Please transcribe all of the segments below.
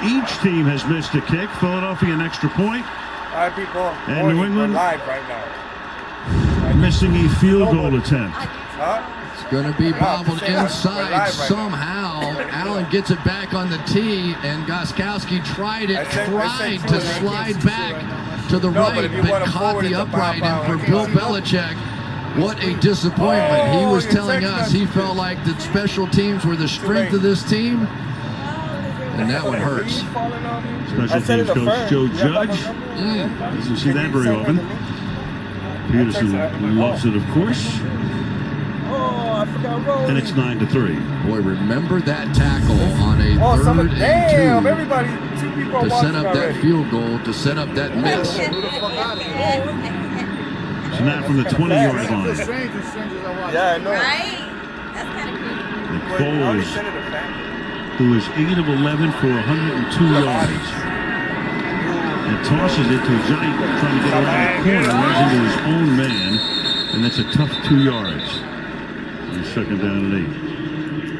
Each team has missed a kick. Philadelphia an extra point. All right, people. And New England live right now. Missing a field goal attempt. Huh? It's going to be bobbled inside somehow. Allen gets it back on the tee, and Gostkowski tried to slide back to the right, but caught the upright. And for Bill Belichick, what a disappointment. He was telling us he felt like the special teams were the strength of this team, and that one hurts. Special teams coach Joe Judge. Doesn't see that very often. Peterson loves it, of course. And it's 9-3. Boy, remember that tackle on a third and 2 to set up that field goal, to set up that miss. So now from the 20-yard line. Yeah, I know. Right? That's kind of creepy. Foles, who is 8 of 11 for 102 yards. And tosses it to a giant trying to get around the corner, runs into his own man, and that's a tough 2 yards. Second down and 8.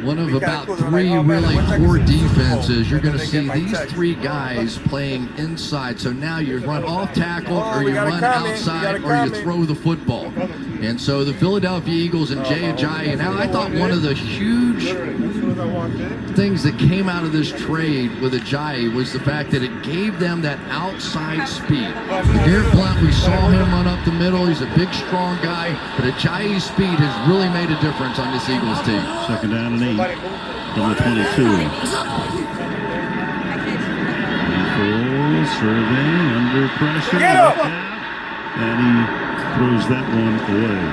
One of about 3 really core defenses. You're going to see these 3 guys playing inside. So now you run off tackle, or you run outside, or you throw the football. And so the Philadelphia Eagles and Jay Ajayi. Now I thought one of the huge things that came out of this trade with Ajayi was the fact that it gave them that outside speed. Garrett Blount, we saw him run up the middle. He's a big, strong guy, but Ajayi's speed has really made a difference on this Eagles team. Second down and 8. From the 22. Full surveying, under pressure. And he throws that one away.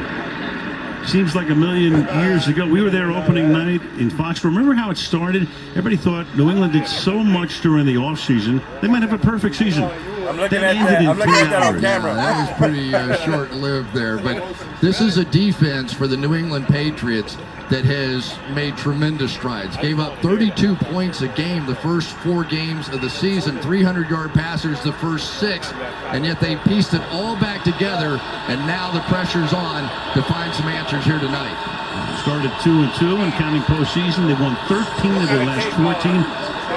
Seems like a million years ago. We were there opening night in Foxborough. Remember how it started? Everybody thought New England did so much during the offseason. They might have a perfect season. I'm looking at that. I'm looking at that on camera. That was pretty short-lived there. But this is a defense for the New England Patriots that has made tremendous strides. Gave up 32 points a game the first 4 games of the season, 300-yard passers the first 6, and yet they pieced it all back together, and now the pressure's on to find some answers here tonight. Started 2-2 and counting postseason. They won 13 of their last 14.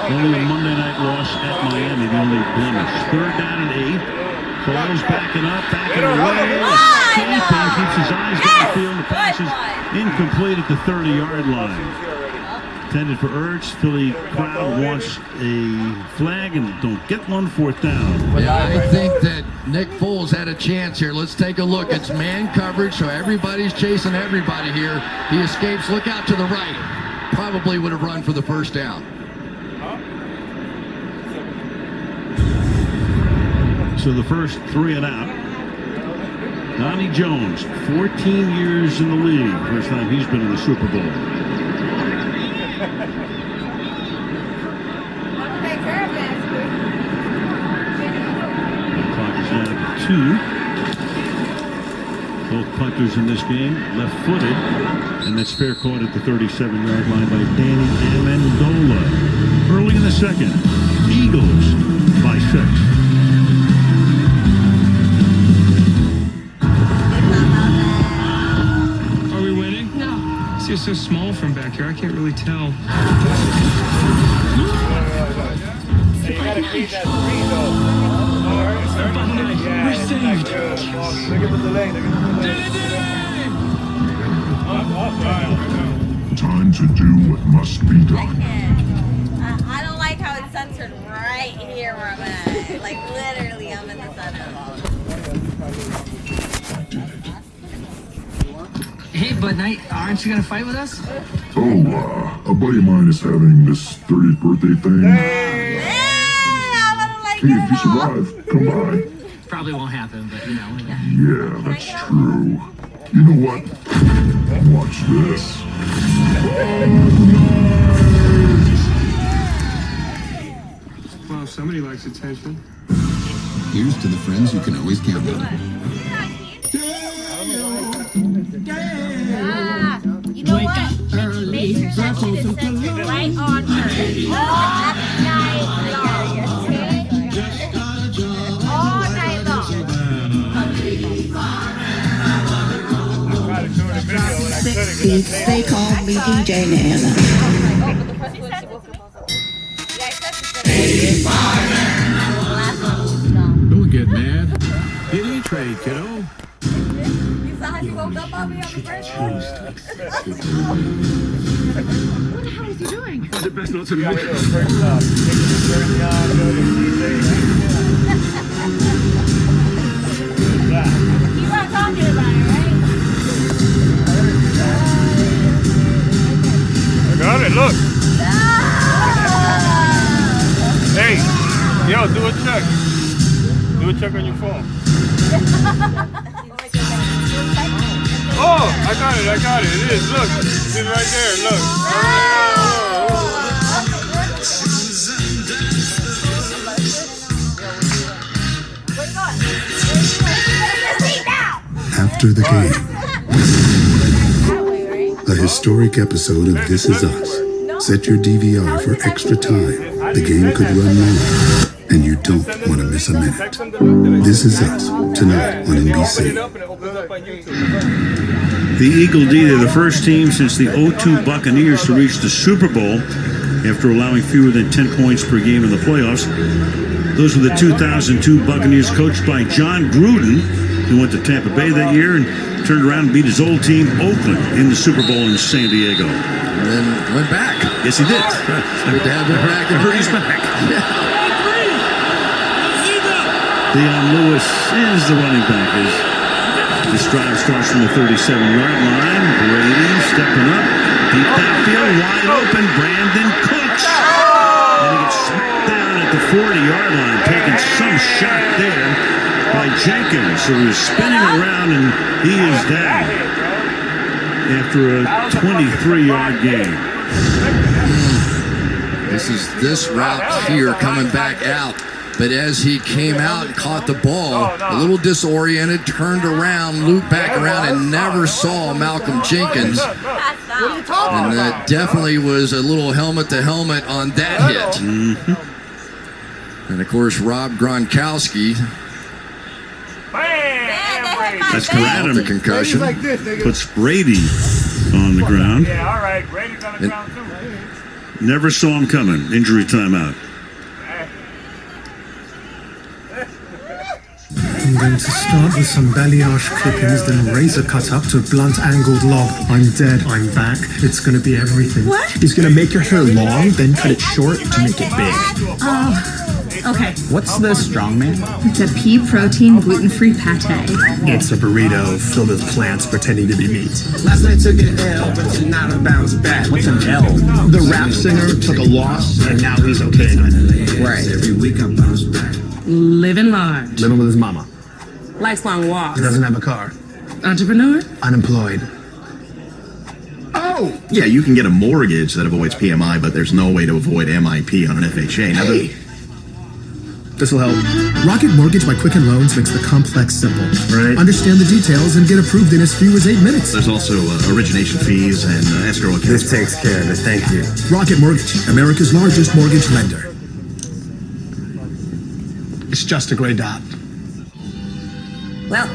Only a Monday night loss at Miami, the only blemish. Third down and 8. Foles backing up, backing away. Escaping, keeps his eyes downfield. The pass is incomplete at the 30-yard line. Intended for Ertz. Philly crowd wants a flag and don't get one. 4th down. Yeah, I think that Nick Foles had a chance here. Let's take a look. It's man coverage, so everybody's chasing everybody here. He escapes. Look out to the right. Probably would have run for the first down. So the first 3 and out. Donnie Jones, 14 years in the league. First time he's been in the Super Bowl. The clock is down to 2. Both punters in this game left-footed. And that's fair caught at the 37-yard line by Danny Amendola. Early in the second, Eagles by 6. You're so small from back here, I can't really tell. Hey, you gotta feed that screen though. We're saved. Look at the delay. Time to do what must be done. I don't like how it's censored right here where I'm at. Like literally, I'm in the center. Hey, Bud Knight, aren't you gonna fight with us? Oh, a buddy of mine is having this 30th birthday thing. Hey, if you survive, come by. Probably won't happen, but you know. Yeah, that's true. You know what? Watch this. Well, somebody likes attention. Here's to the friends you can always count on. You know what? Make sure that shit is censored right on her. All night long. All night long. They called me DJ Nana. Oh, but the first one she woke up. Yeah, I said What the hell is he doing? The best not to You move. gotta do it first off. Take the jersey on, go to DJ. Yeah. You weren't talking about it, right? I got it, look. Hey, yo, do a check. Do a check on your phone. Oh, I got it. It is. Look, it's right there. Look. After the game, a historic episode of This Is Us. Set your DVR for extra time. The game could run long, and you don't want to miss a minute. This Is Us, tonight on NBC. The Eagle D, they're the first team since the 2002 Buccaneers to reach the Super Bowl after allowing fewer than 10 points per game in the playoffs. Those were the 2002 Buccaneers coached by John Gruden, who went to Tampa Bay that year and turned around and beat his old team, Oakland, in the Super Bowl in San Diego. And then went back. Yes, he did. Good to have him back. I heard he's back. Deion Lewis is the running back. His drive starts from the 37-yard line. Brady stepping up. Deep downfield, wide open. Brandon Cooks. And he gets smacked down at the 40-yard line, taking some shot there by Jenkins. So he's spinning around, and he is down after a 23-yard gain. This is this route here coming back out. But as he came out and caught the ball, a little disoriented, turned around, looped back around, and never saw Malcolm Jenkins. And that definitely was a little helmet-to-helmet on that hit. And, of course, Rob Gronkowski. That's Off the concussion. puts Brady on the ground. Yeah, all right. Brady's on the ground, too. Never saw him coming. Injury timeout. I'm going to start with some balayage clippings, then razor cut up to a blunt angled lob. I'm dead, I'm back. It's going to be everything. What? He's going to make your hair long, then cut it short to make it big. Oh, okay. What's the strongman? It's a pea protein gluten-free pate. It's a burrito filled with plants pretending to be meat. Last night took an L, but tonight I bounce back. What's an L? The rap singer took a loss, and now he's okay. Right. Every week I bounce back. Living large. Living with his mama. Lifelong walks. Doesn't have a car. Entrepreneur. Unemployed. Oh! Yeah, you can get a mortgage that avoids PMI, but there's no way to avoid MIP on an FHA. Now, Hey. This'll help. Rocket Mortgage by Quicken Loans makes the complex simple. Right. Understand the details and get approved in as few as 8 minutes. There's also origination fees and escrow accounts. This takes care of it, thank you. Rocket Mortgage, America's largest mortgage lender. It's just a gray dot. Well,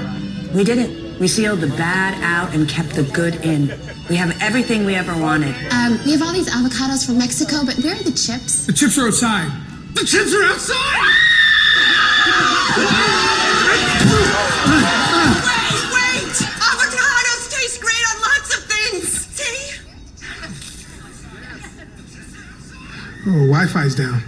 we did it. We sealed the bad out and kept the good in. We have everything we ever wanted. We have all these avocados from Mexico, but where are the chips? The chips are outside. The chips are outside! Wait! Avocados taste great on lots of things! See? Oh, Wi-Fi's down.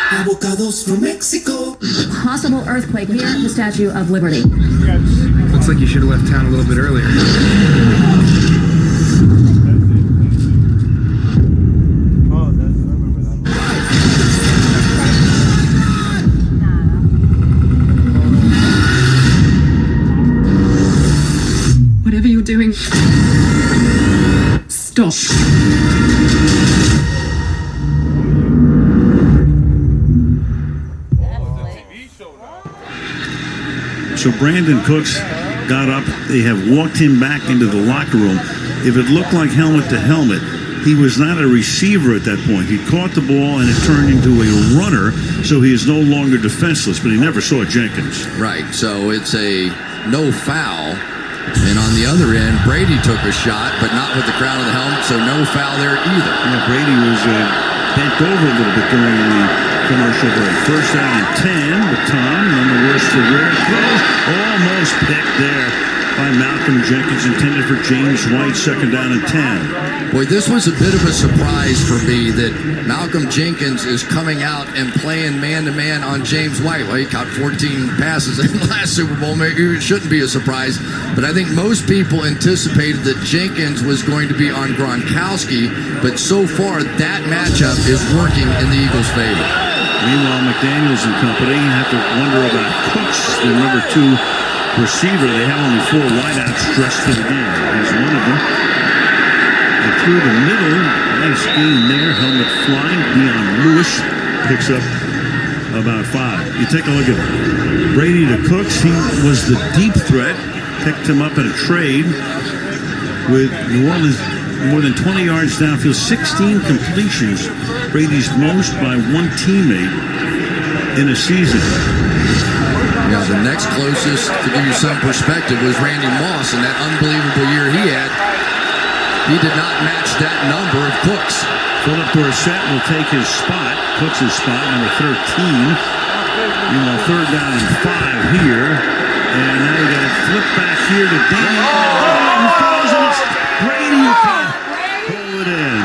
Avocados from Mexico. Possible earthquake near the Statue of Liberty. Looks like you should have left town a little bit earlier. Whatever you're doing, stop. So Brandon Cooks got up. They have walked him back into the locker room. If it looked like helmet to helmet, he was not a receiver at that point. He caught the ball and it turned into a runner, so he is no longer defenseless, but he never saw Jenkins. Right, so it's a no foul. And on the other end, Brady took a shot, but not with the crown of the helmet, so no foul there either. Yeah, Brady was bent over a little bit during the commercial break. First down and 10, but Tom, none the worse for wear. Throws almost picked there by Malcolm Jenkins, intended for James White, second down and 10. Boy, this was a bit of a surprise for me that Malcolm Jenkins is coming out and playing man-to-man on James White. Well, he caught 14 passes in the last Super Bowl. Maybe it shouldn't be a surprise, but I think most people anticipated that Jenkins was going to be on Gronkowski, but so far that matchup is working in the Eagles' favor. Meanwhile, McDaniels and company have to wonder about Cooks, the number 2 receiver. They have only 4 wideouts dressed for the game. He's one of them. And through the middle, nice gain there. Helmet flying. Deion Lewis picks up about 5. You take a look at Brady to Cooks. He was the deep threat. Picked him up in a trade with New Orleans more than 20 yards downfield. 16 completions. Brady's most by one teammate in a season. Yeah, the next closest, to give you some perspective, was Randy Moss in that unbelievable year he had. He did not match that number of Cooks. Philip Dorsett will take his spot, Cooks' spot, number 13. Meanwhile, third down and 5 here. And now you got to flip back here to Danny. Who falls, and it's Brady who can pull it in.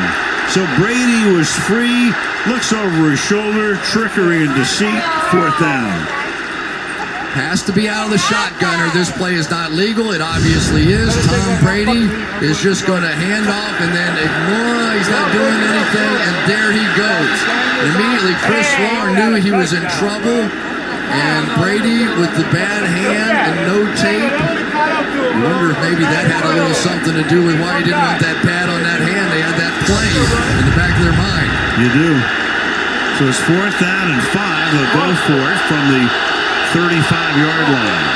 So Brady was free, looks over his shoulder, trickery and deceit, fourth down. Has to be out of the shotgunner. This play is not legal. It obviously is. Tom Brady is just going to hand off and then ignore. He's not doing anything, and there he goes. Immediately, Chris Lahr knew he was in trouble, and Brady with the bad hand and no tape. You wonder if maybe that had a little something to do with why he didn't want that pad on that hand. They had that play in the back of their mind. You do. So it's fourth down and 5. They'll go for it from the 35-yard line.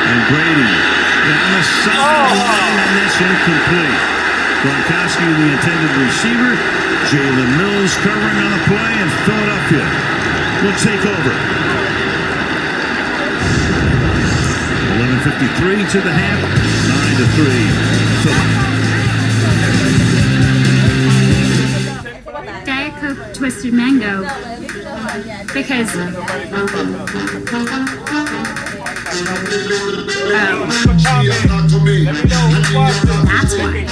And Brady down the sideline, and that's incomplete. Gronkowski, the intended receiver. Jalen Mills covering on the play, and Philadelphia will take over. 11:53 to the half, 9-3. Diet Coke Twisted Mango because that's why.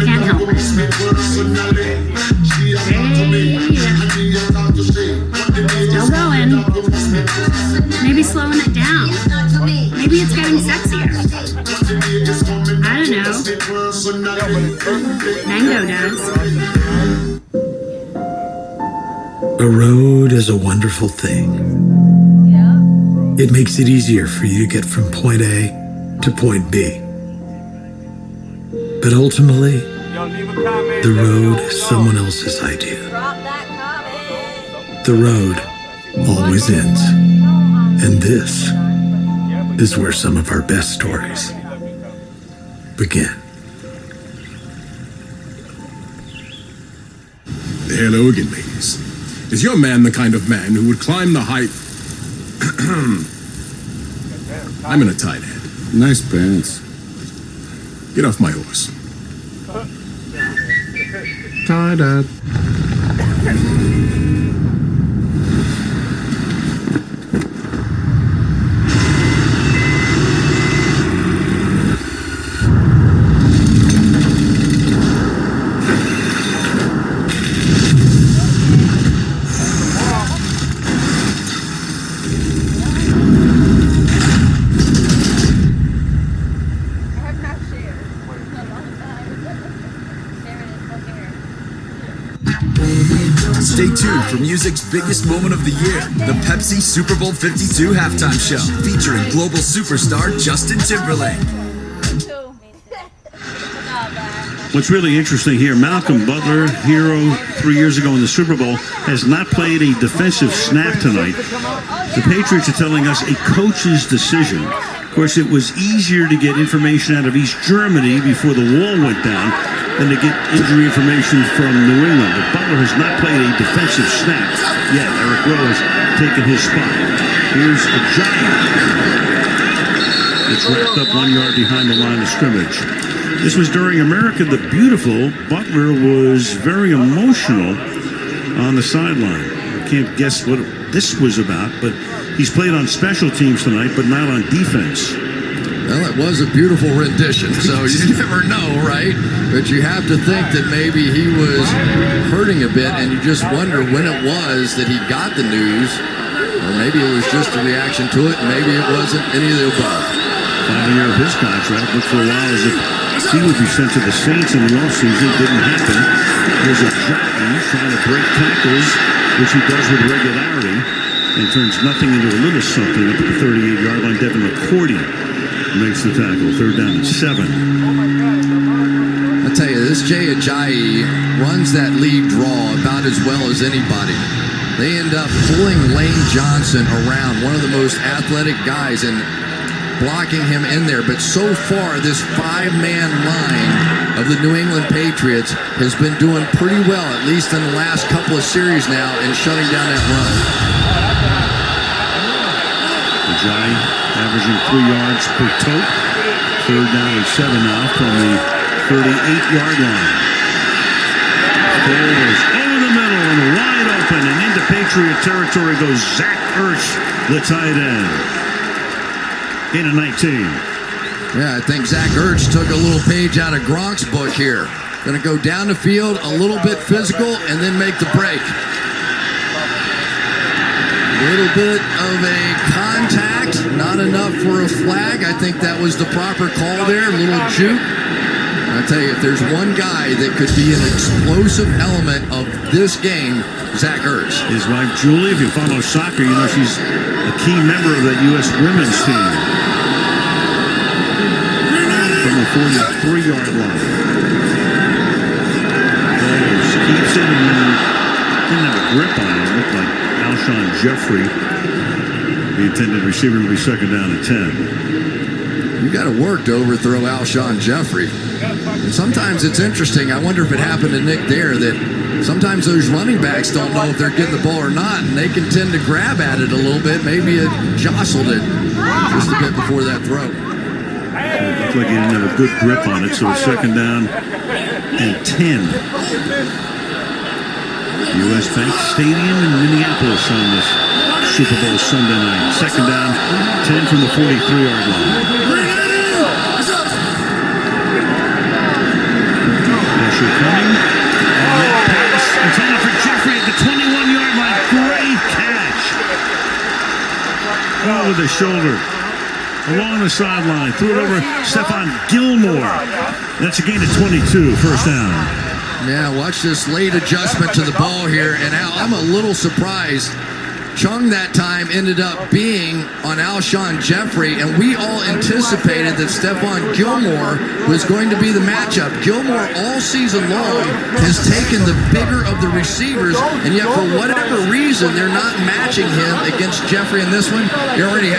Can't help it. Still going. Maybe slowing it down. Maybe it's getting sexier. I don't know. Mango does. A road is a wonderful thing. It makes it easier for you to get from point A to point B. But ultimately, the road is someone else's idea. The road always ends. And this is where some of our best stories begin. Hello again, ladies. Is your man the kind of man who would climb the height? I'm in a tight head. Nice pants. Get off my horse. Tied up. Stay tuned for music's biggest moment of the year, the Pepsi Super Bowl 52 halftime show, featuring global superstar Justin Timberlake. What's really interesting here, Malcolm Butler, hero 3 years ago in the Super Bowl, has not played a defensive snap tonight. The Patriots are telling us a coach's decision. Of course, it was easier to get information out of East Germany before the wall went down than to get injury information from New England. But Butler has not played a defensive snap yet. Eric Rowe has taken his spot. Here's a giant. It's wrapped up 1 yard behind the line of scrimmage. This was during America the Beautiful. Butler was very emotional on the sideline. can't guess what this was about, but he's played on special teams tonight, but not on defense. Well, it was a beautiful rendition, so you never know, right? But you have to think that maybe he was hurting a bit, and you just wonder when it was that he got the news, or maybe it was just a reaction to it, and maybe it wasn't any of the above. Final year of his contract looked for a while as if he would be sent to the Saints in the offseason. Didn't happen. There's a jockey trying to break tackles, which he does with regularity, and turns nothing into a little something up at the 38-yard line. Devin McCourty makes the tackle. 3rd down and 7. I tell you, this Jay Ajayi runs that lead draw about as well as anybody. They end up pulling Lane Johnson around, one of the most athletic guys, and blocking him in there. But so far, this 5-man line of the New England Patriots has been doing pretty well, at least in the last couple of series now, in shutting down that run. Ajayi averaging 3 yards per tote. 3rd down and 7 now from the 38-yard line. Foles over the middle and wide open, and into Patriot territory goes Zach Ertz, the tight end. In a 19. Yeah, I think Zach Ertz took a little page out of Gronk's book here. Going to go down the field, a little bit physical, and then make the break. A little bit of a contact, not enough for a flag. I think that was the proper call there, a little juke. I tell you, if there's one guy that could be an explosive element of this game, Zach Ertz. His wife Julie, if you follow soccer, you know she's a key member of that U.S. women's team. From the 43-yard line. Foles keeps it and then didn't have a grip on it. It looked like Alshon Jeffrey, the intended receiver, will be 2nd down and 10. You got to work to overthrow Alshon Jeffrey. And sometimes it's interesting. I wonder if it happened to Nick there that sometimes those running backs don't know if they're getting the ball or not, and they can tend to grab at it a little bit. Maybe it jostled it just a bit before that throw. It looked like he didn't have a good grip on it, so it's 2nd down and 10. U.S. Bank Stadium in Minneapolis on this Super Bowl Sunday night. 2nd down, 10 from the 43-yard line. Pressure coming. And that pass intended for Jeffrey at the 21-yard line. Great catch. Oh, with the shoulder. Along the sideline. Threw it over Stephon Gilmore. That's a gain of 22. 1st down. Yeah, watch this late adjustment to the ball here. And Al, I'm a little surprised. Chung that time ended up being on Alshon Jeffrey, and we all anticipated that Stephon Gilmore was going to be the matchup. Gilmore all season long has taken the bigger of the receivers, and yet for whatever reason, they're not matching him against Jeffrey in this one. He already has